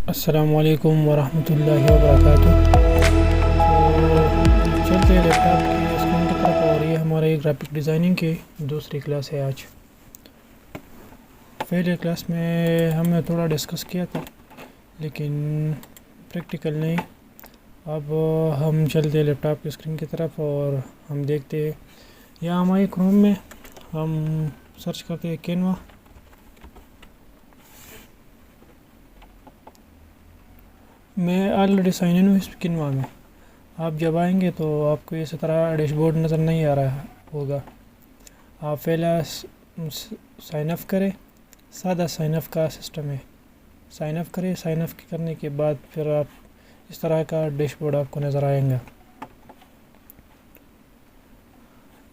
السلام علیکم ورحمۃ اللہ وبرکاتہ۔ تو چلتے ہیں لیپ ٹاپ کی اسکرین کی طرف، اور یہ ہمارے گرافک ڈیزائننگ کی دوسری کلاس ہے آج۔ پہلے کلاس میں ہم نے تھوڑا ڈسکس کیا تھا لیکن پریکٹیکل نہیں۔ اب ہم چلتے ہیں لیپ ٹاپ کی اسکرین کی طرف اور ہم دیکھتے ہیں یہاں ہماری کروم میں ہم سرچ کرتے ہیں کینوا۔ میں آلریڈی سائن ان ہوں اس کینوا میں۔ آپ جب آئیں گے تو آپ کو اس طرح ڈیش بورڈ نظر نہیں آ رہا ہوگا۔ آپ پہلا سائن اپ کریں، سادہ سائن اپ کا سسٹم ہے۔ سائن اپ کریں، سائن اپ کرنے کے بعد پھر آپ اس طرح کا ڈیش بورڈ آپ کو نظر آئے گا۔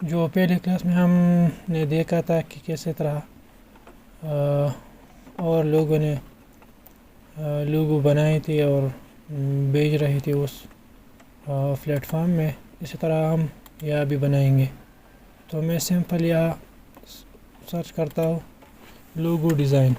جو پہلے کلاس میں ہم نے دیکھا تھا کہ کیسے طرح اور لوگوں نے لوگو بنائے تھے اور بھیج رہے تھے اس پلیٹ فارم میں، اسی طرح ہم یہاں بھی بنائیں گے۔ تو میں سمپل یہاں سرچ کرتا ہوں لوگو ڈیزائن۔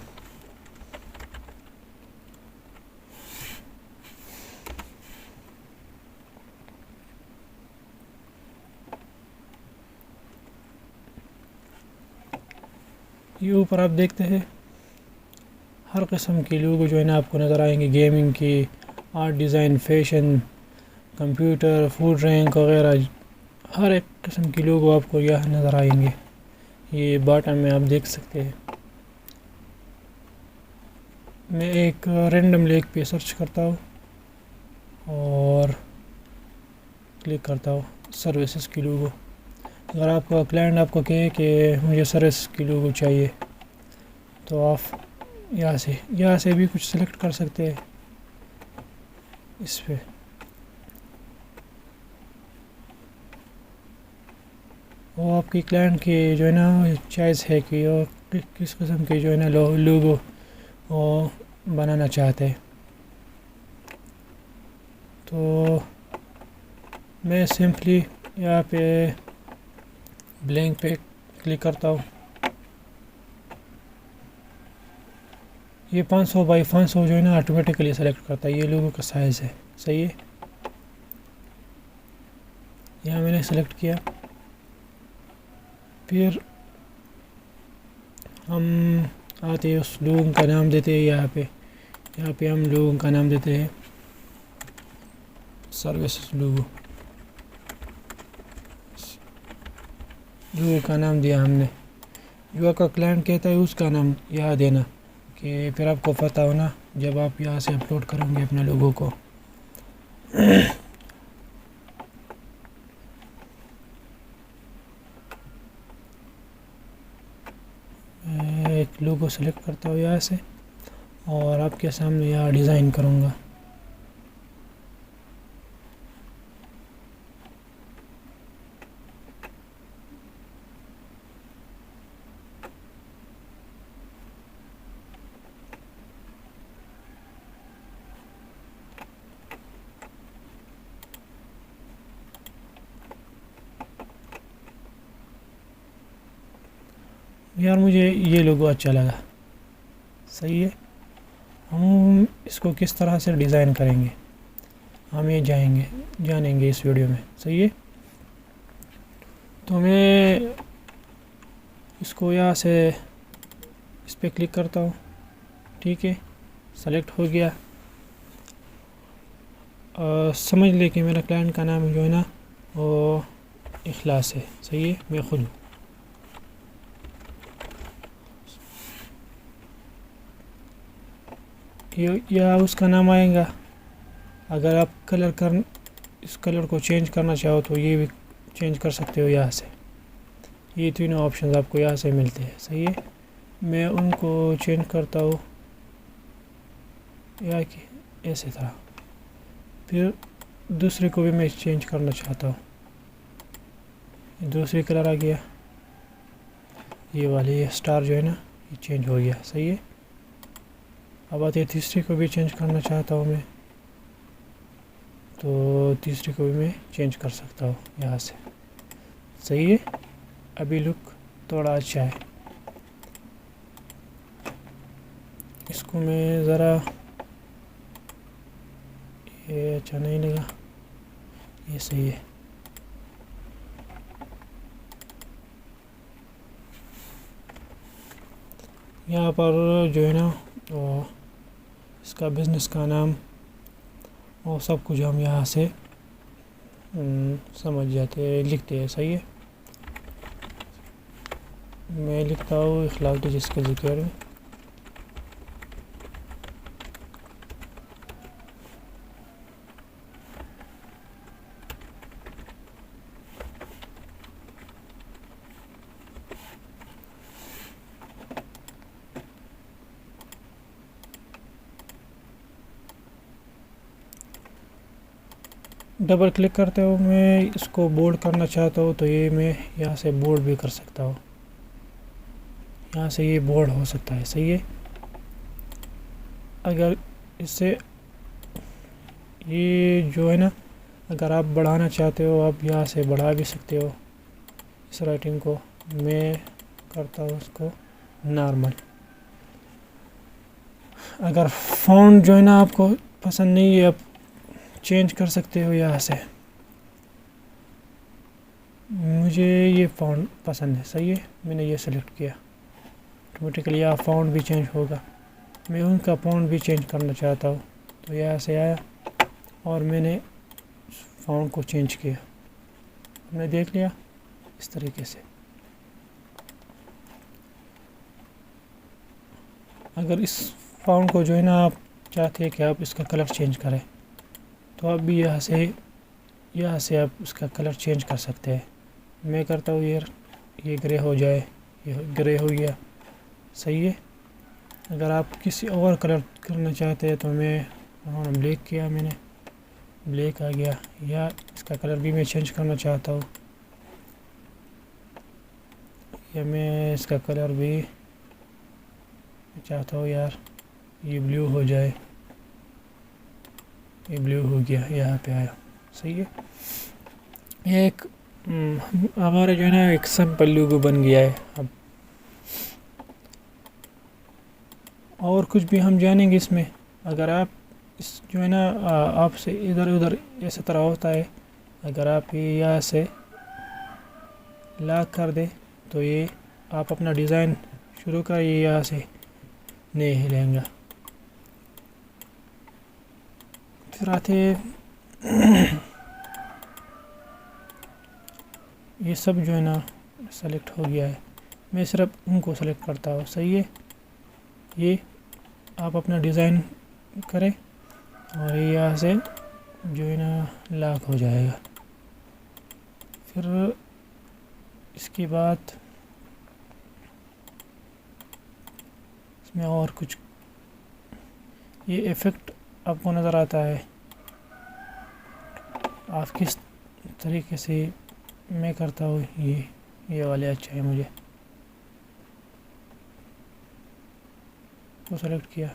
یہ اوپر آپ دیکھتے ہیں ہر قسم کی لوگو جو ہے نا آپ کو نظر آئیں گے، گیمنگ کی، art design, fashion, computer, food rank وغیرہ، ہر ایک قسم کی لوگو آپ کو یہاں نظر آئیں گے۔ یہ باٹم میں آپ دیکھ سکتے ہیں۔ میں ایک رینڈم لیک پہ سرچ کرتا ہوں اور کلک کرتا ہوں سروسز کی لوگو۔ اگر آپ کا کلائنٹ آپ کو کہے کہ مجھے سروس کی لوگو چاہیے تو آپ یہاں سے بھی کچھ سلیکٹ کر سکتے ہیں اس پہ۔ وہ آپ کی کلائنٹ کی جو ہے نا چوائس ہے کہ وہ کس قسم کی جو ہے نا لوگو وہ بنانا چاہتے ہیں۔ تو میں سمپلی یہاں پہ بلینک پہ کلک کرتا ہوں۔ یہ 500 بائی 500 جو ہے نا آٹومیٹیکلی سلیکٹ کرتا ہے، یہ لوگوں کا سائز ہے، صحیح ہے۔ یہاں میں نے سلیکٹ کیا، پھر ہم آتے ہیں اس لوگوں کا نام دیتے ہیں یہاں پہ ہم لوگوں کا نام دیتے ہیں سروسز لوگو کا نام دیا ہم نے۔ جو آپ کا کلائنٹ کہتا ہے اس کا نام یہاں دینا کہ پھر آپ کو پتہ ہونا جب آپ یہاں سے اپلوڈ کریں گے اپنے لوگوں کو۔ ایک لوگو سلیکٹ کرتا ہوں یہاں سے اور آپ کے سامنے یہاں ڈیزائن کروں گا۔ یار مجھے یہ لوگو اچھا لگا، صحیح ہے۔ ہم اس کو کس طرح سے ڈیزائن کریں گے ہم یہ جانیں گے اس ویڈیو میں، صحیح ہے۔ تو میں اس کو یہاں سے اس پہ کلک کرتا ہوں، ٹھیک ہے، سلیکٹ ہو گیا۔ سمجھ لے کہ میرا کلائنٹ کا نام جو ہے نا وہ اخلاص ہے، صحیح ہے، میں خود ہوں۔ یا اس کا نام آئے گا۔ اگر آپ اس کلر کو چینج کرنا چاہو تو یہ بھی چینج کر سکتے ہو یہاں سے۔ یہ تینوں آپشنز آپ کو یہاں سے ملتے ہیں، صحیح ہے۔ میں ان کو چینج کرتا ہوں یا کہ ایسے طرح، پھر دوسرے کو بھی میں چینج کرنا چاہتا ہوں۔ دوسری کلر آ گیا، یہ والی یہ سٹار جو ہے نا یہ چینج ہو گیا، صحیح ہے۔ اب آتے تیسری کو بھی چینج کرنا چاہتا ہوں میں، تو تیسری کو بھی میں چینج کر سکتا ہوں یہاں سے، صحیح ہے۔ ابھی لک تھوڑا اچھا ہے۔ اس کو میں ذرا یہ اچھا نہیں لگا، یہ صحیح ہے۔ یہاں پر جو ہے نا اس کا بزنس کا نام اور سب کچھ ہم یہاں سے سمجھ جاتے ہیں، لکھتے ہیں، صحیح ہے۔ میں لکھتا ہوں اخلاق ڈیجس کے ذکر میں، ڈبل کلک کرتے ہو، میں اس کو بولڈ کرنا چاہتا ہوں تو یہ میں یہاں سے بولڈ بھی کر سکتا ہوں، یہاں سے یہ بولڈ ہو سکتا ہے، صحیح ہے۔ اگر اس سے یہ جو ہے نا اگر آپ بڑھانا چاہتے ہو آپ یہاں سے بڑھا بھی سکتے ہو اس رائٹنگ کو۔ میں کرتا ہوں اس کو نارمل۔ اگر فونٹ جو ہے نا آپ کو پسند نہیں ہے، آپ چینج کر سکتے ہو یہاں سے۔ مجھے یہ فونٹ پسند ہے، صحیح ہے، میں نے یہ سلیکٹ کیا، آٹومیٹیکلی یہاں فونٹ بھی چینج ہوگا۔ میں ان کا فونٹ بھی چینج کرنا چاہتا ہوں تو یہاں سے آیا اور میں نے فونٹ کو چینج کیا، ہم نے دیکھ لیا اس طریقے سے۔ اگر اس فونٹ کو جو ہے نا آپ چاہتے ہیں کہ آپ اس کا کلر چینج کریں تو آپ بھی یہاں سے آپ اس کا کلر چینج کر سکتے ہیں۔ میں کرتا ہوں یہ گرے ہو جائے، یہ گرے ہو گیا، صحیح ہے۔ اگر آپ کسی اور کلر کرنا چاہتے ہیں تو میں بلیک کیا، میں نے بلیک آ گیا، یا اس کا کلر بھی میں چینج کرنا چاہتا ہوں، یا میں اس کا کلر بھی چاہتا ہوں یہ بلیو ہو جائے، یہ بلیو ہو گیا، یہاں پہ آیا، صحیح ہے۔ یہ ایک ہمارا جو ہے نا ایک سمپل لوگو بن گیا ہے۔ اب اور کچھ بھی ہم جانیں گے اس میں۔ اگر آپ اس جو ہے نا آپ سے ادھر ادھر اس طرح ہوتا ہے، اگر آپ یہ یہاں سے لاک کر دیں تو یہ آپ اپنا ڈیزائن شروع کر یہاں سے نہیں ہلیں گا۔ پھر آتے یہ سب جو ہے نا سلیکٹ ہو گیا ہے، میں صرف ان کو سلیکٹ کرتا ہوں، صحیح ہے۔ یہ آپ اپنا ڈیزائن کریں اور یہاں سے جو ہے نا لاک ہو جائے گا۔ پھر اس کے بعد اس میں اور کچھ یہ ایفیکٹ آپ کو نظر آتا ہے، آپ کس طریقے سے میں کرتا ہوں، یہ والے اچھا ہے، مجھے وہ سلیکٹ کیا۔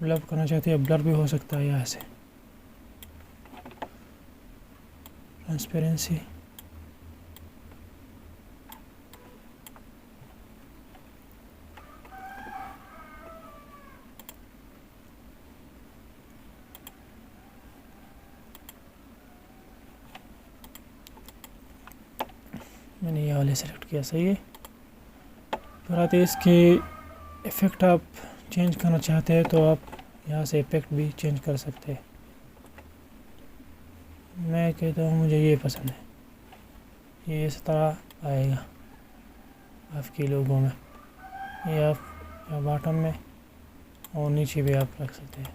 بلر کرنا چاہتے ہیں بلر بھی ہو سکتا ہے، یہاں سے ٹرانسپیرنسی، میں نے یہ والے سلیکٹ کیا، صحیح ہے۔ پھر آتے اس کے ایفیکٹ آپ چینج کرنا چاہتے ہیں تو آپ یہاں سے ایفیکٹ بھی چینج کر سکتے ہیں۔ میں کہتا ہوں مجھے یہ پسند ہے، یہ اس طرح آئے گا آپ کے لوگوں میں، یہ آپ باٹم میں اور نیچے بھی آپ رکھ سکتے ہیں۔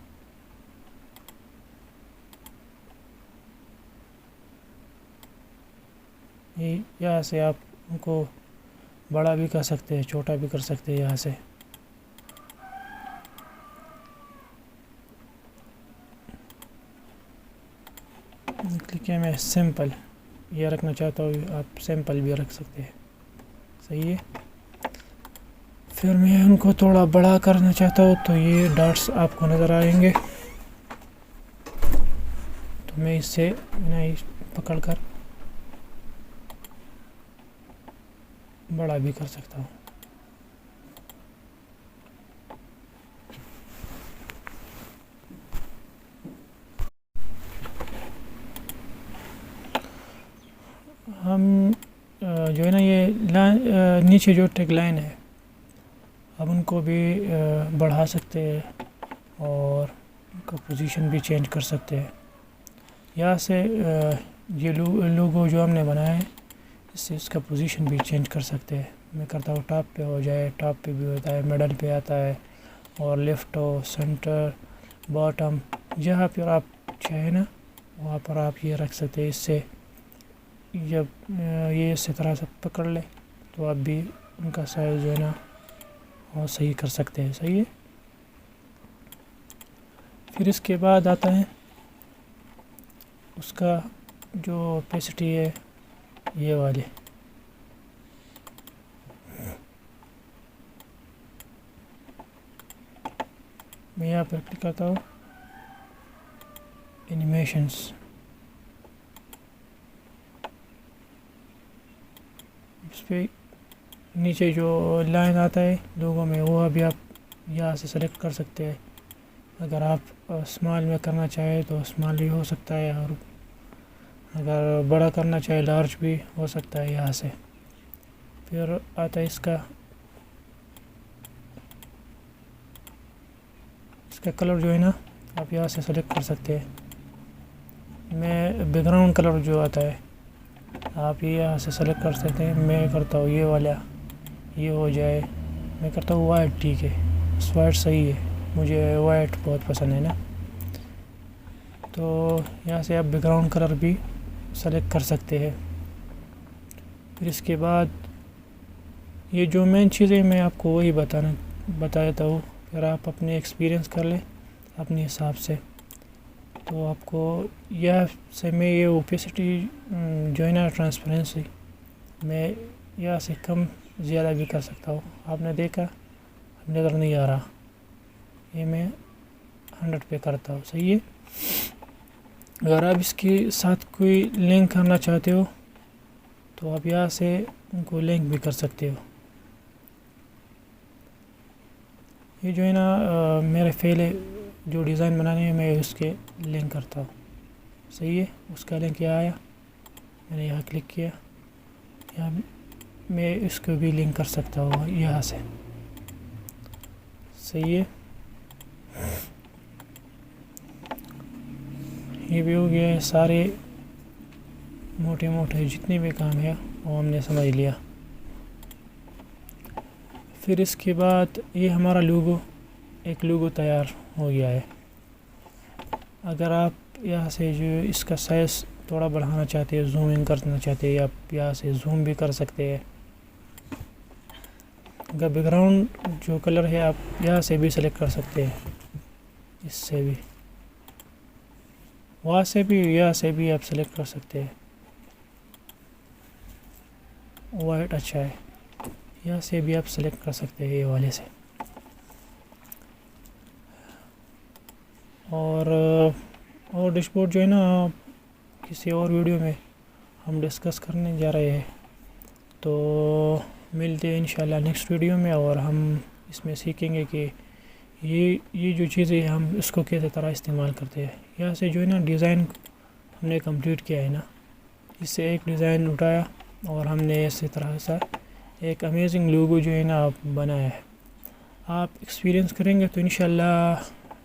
یہاں سے آپ ان کو بڑا بھی کر سکتے ہیں، چھوٹا بھی کر سکتے ہیں، یہاں سے کلک میں سمپل یہ رکھنا چاہتا ہوں، آپ سمپل بھی رکھ سکتے ہیں، صحیح ہے۔ پھر میں ان کو تھوڑا بڑا کرنا چاہتا ہوں تو یہ ڈاٹس آپ کو نظر آئیں گے، تو میں اس سے پکڑ کر بڑا بھی کر سکتا ہوں۔ ہم جو ہے نا یہ نیچے جو ٹیگ لائن ہے اب ان کو بھی بڑھا سکتے ہیں اور ان کا پوزیشن بھی چینج کر سکتے ہیں. یہاں سے یہ لوگو جو ہم نے بنایا ہے اس سے اس کا پوزیشن بھی چینج کر سکتے ہیں. میں کرتا ہوں ٹاپ پہ ہو جائے, ٹاپ پہ بھی ہوتا ہے, مڈل پہ آتا ہے, اور لیفٹ ہو, سینٹر, باٹم, جہاں پر آپ چاہیں نا وہاں پر آپ یہ رکھ سکتے ہیں. اس سے جب یہ اسی طرح سے پکڑ لے تو آپ بھی ان کا سائز جو ہے نا وہ صحیح کر سکتے ہیں. صحیح ہے. پھر اس کے بعد آتا ہے اس کا جو اوپیسٹی ہے یہ والے. میں یہاں پر کلک کرتا ہوں اینیمیشنس. اس پہ نیچے جو لائن آتا ہے لوگوں میں وہ ابھی آپ یہاں سے سلیکٹ کر سکتے ہیں. اگر آپ اسمال میں کرنا چاہیں تو اسمال بھی ہو سکتا ہے, اور اگر بڑا کرنا چاہے لارج بھی ہو سکتا ہے یہاں سے. پھر آتا ہے اس کا کلر جو ہے نا آپ یہاں سے سلیکٹ کر سکتے ہیں. میں بیک گراؤنڈ کلر جو آتا ہے آپ یہ یہاں سے سلیکٹ کر سکتے ہیں. میں کرتا ہوں یہ والا, یہ ہو جائے. میں کرتا ہوں وائٹ. ٹھیک ہے, وائٹ صحیح ہے, مجھے وائٹ بہت پسند ہے نا. تو یہاں سے آپ بیک گراؤنڈ کلر بھی سلیکٹ کر سکتے ہیں. پھر اس کے بعد یہ جو مین چیزیں میں آپ کو وہی بتا دیتا ہوں. پھر آپ اپنے ایکسپیرینس کر لیں اپنے حساب سے. تو آپ کو یہاں سے میں یہ اوپیسٹی جو ہے نا ٹرانسپیرنسی میں یہاں سے کم زیادہ بھی کر سکتا ہوں. آپ نے دیکھا اب نظر نہیں آ رہا, یہ میں 100 پہ کرتا ہوں. صحیح ہے. اگر آپ اس کے ساتھ کوئی لنک کرنا چاہتے ہو تو آپ یہاں سے ان کو لنک بھی کر سکتے ہو. یہ جو ہے نا میرے پہلے جو ڈیزائن بنانے میں میں اس کے لنک کرتا ہوں. صحیح ہے. اس کا لنک یہاں آیا, میں نے یہاں کلک کیا, یہاں میں اس کو بھی لنک کر سکتا ہوں یہاں سے. صحیح ہے. یہ بھی ہو گیا. سارے موٹے جتنے بھی کام ہے وہ ہم نے سمجھ لیا. پھر اس کے بعد یہ ہمارا ایک لوگو تیار ہو گیا ہے. اگر آپ یہاں سے جو اس کا سائز تھوڑا بڑھانا چاہتے ہیں, زوم ان کرنا چاہتے ہیں, آپ یہاں سے زوم بھی کر سکتے ہیں. اگر بیک گراؤنڈ جو کلر ہے آپ یہاں سے بھی سلیکٹ کر سکتے ہیں, اس سے بھی, وہاں سے بھی, یہاں سے بھی آپ سلیکٹ کر سکتے ہیں. وائٹ اچھا ہے, یہاں سے بھی آپ سلیکٹ کر سکتے ہیں یہ والے سے. اور ڈیش بورڈ جو ہے نا کسی اور ویڈیو میں ہم ڈسکس کرنے جا رہے ہیں. تو ملتے ہیں انشاءاللہ نیکسٹ ویڈیو میں, اور ہم اس میں سیکھیں گے کہ یہ جو چیزیں ہم اس کو کیسے طرح استعمال کرتے ہیں. یہاں سے جو ہے نا ڈیزائن ہم نے کمپلیٹ کیا ہے نا, اس سے ایک ڈیزائن اٹھایا اور ہم نے اسی طرح سے ایک امیزنگ لوگو جو ہے نا آپ بنایا ہے. آپ ایکسپیرینس کریں گے تو انشاءاللہ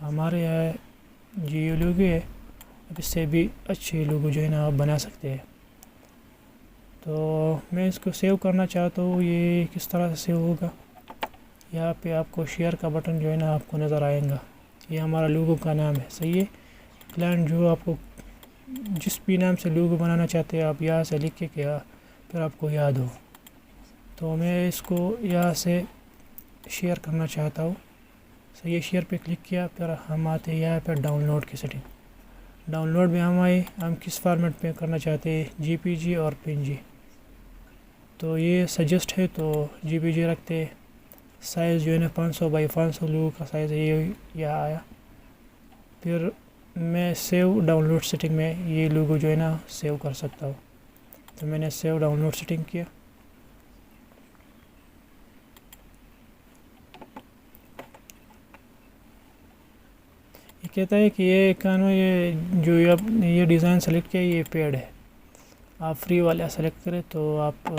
ہمارے یہاں جو یہ لوگو ہے اب اس سے بھی اچھے لوگو جو ہے نا آپ بنا سکتے ہیں. تو میں اس کو سیو کرنا چاہتا ہوں. یہ کس طرح سے سیو ہوگا, یہاں پہ آپ کو شیئر کا بٹن جو ہے نا آپ کو نظر آئے گا. یہ ہمارا لوگو کا نام ہے. صحیح ہے. کلائنٹ جو آپ کو جس بھی نام سے لوگو بنانا چاہتے ہیں آپ یہاں سے لکھ کے کیا پھر آپ کو یاد ہو. تو میں اس کو یہاں سے شیئر کرنا چاہتا ہوں. صحیح ہے. شیئر پہ کلک کیا, پھر ہم آتے ہیں یہاں پہ ڈاؤن لوڈ کی سیٹنگ. ڈاؤن لوڈ میں ہم آئے, ہم کس فارمیٹ پہ کرنا چاہتے ہیں, جی پی جی اور پی این جی. تو یہ سجیسٹ ہے تو جی پی جی رکھتے. سائز جو ہے نا 500 بائی 500 لوگوں کا سائز ہے, یہ آیا. پھر میں سیو ڈاؤن لوڈ سیٹنگ میں یہ لوگو جو ہے نا سیو کر سکتا ہوں. تو میں نے سیو ڈاؤن لوڈ سیٹنگ کیا. یہ کہتا ہے کہ یہ یہ جو یہ ڈیزائن سلیکٹ کیا یہ پیڈ ہے. آپ فری والا سلیکٹ کریں تو آپ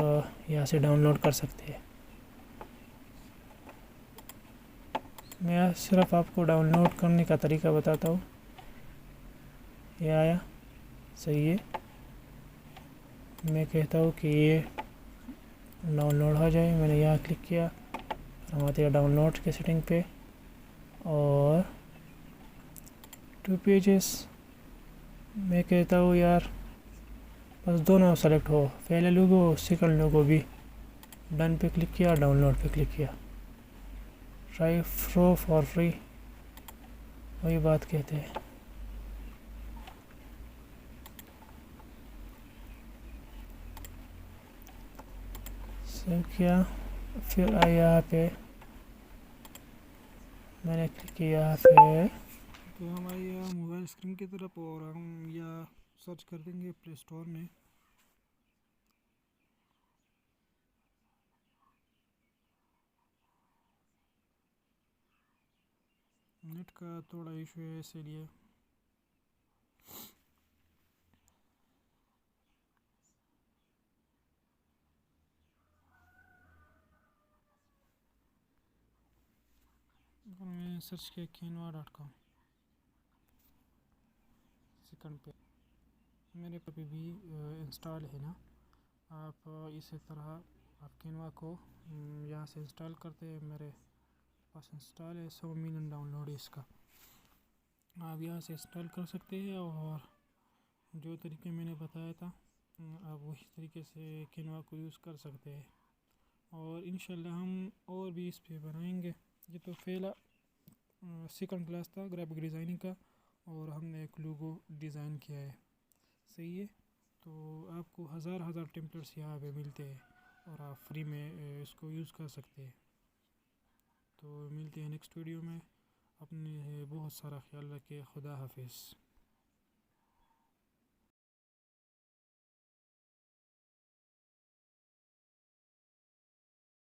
یہاں سے ڈاؤن لوڈ کر سکتے ہیں. میں صرف آپ کو ڈاؤن لوڈ کرنے کا طریقہ بتاتا ہوں. یہ آیا صحیح ہے. میں کہتا ہوں کہ یہ ڈاؤن لوڈ ہو جائے. میں نے یہاں کلک کیا، ہم آتے ہیں ڈاؤن لوڈ کے سیٹنگ پہ اور 2 پیجز. میں کہتا ہوں یار بس دونوں سلیکٹ ہو، پہلے لوگو سیکنڈ لوگو بھی. ڈن پہ کلک کیا، ڈاؤن لوڈ پہ کلک کیا. ٹرائی فرو فار فری، وہی بات کہتے ہیں. سیو کیا، پھر آئی یہاں پہ میں نے کلک کیا یہاں پہ. تو ہم آئیے موبائل اسکرین کی طرف اور ہم یا سرچ کر دیں گے پلے اسٹور میں. نیٹ کا تھوڑا ایشو ہے اسی لیے. میں سرچ کیا canva.com سیکنڈ پہ میرے پہ بھی انسٹال ہے نا. آپ اسی طرح آپ کینوا کو یہاں سے انسٹال کرتے ہیں. میرے پاس انسٹال ہے، 100 ملین ڈاؤن لوڈ ہے اس کا. آپ یہاں سے انسٹال کر سکتے ہیں اور جو طریقے میں نے بتایا تھا آپ وہی طریقے سے کینوا کو یوز کر سکتے ہیں. اور انشاءاللہ ہم اور بھی اس پہ بنائیں گے. یہ تو پہلا سیکنڈ کلاس تھا گرافک ڈیزائننگ کا، اور ہم نے ایک لوگو ڈیزائن کیا ہے. صحیح ہے. تو آپ کو ہزار ٹیمپلیٹس یہاں پہ ملتے ہیں اور آپ فری میں اس کو یوز کر سکتے ہیں. تو ملتے ہیں نیکسٹ ویڈیو میں. اپنے بہت سارا خیال رکھے. خدا حافظ.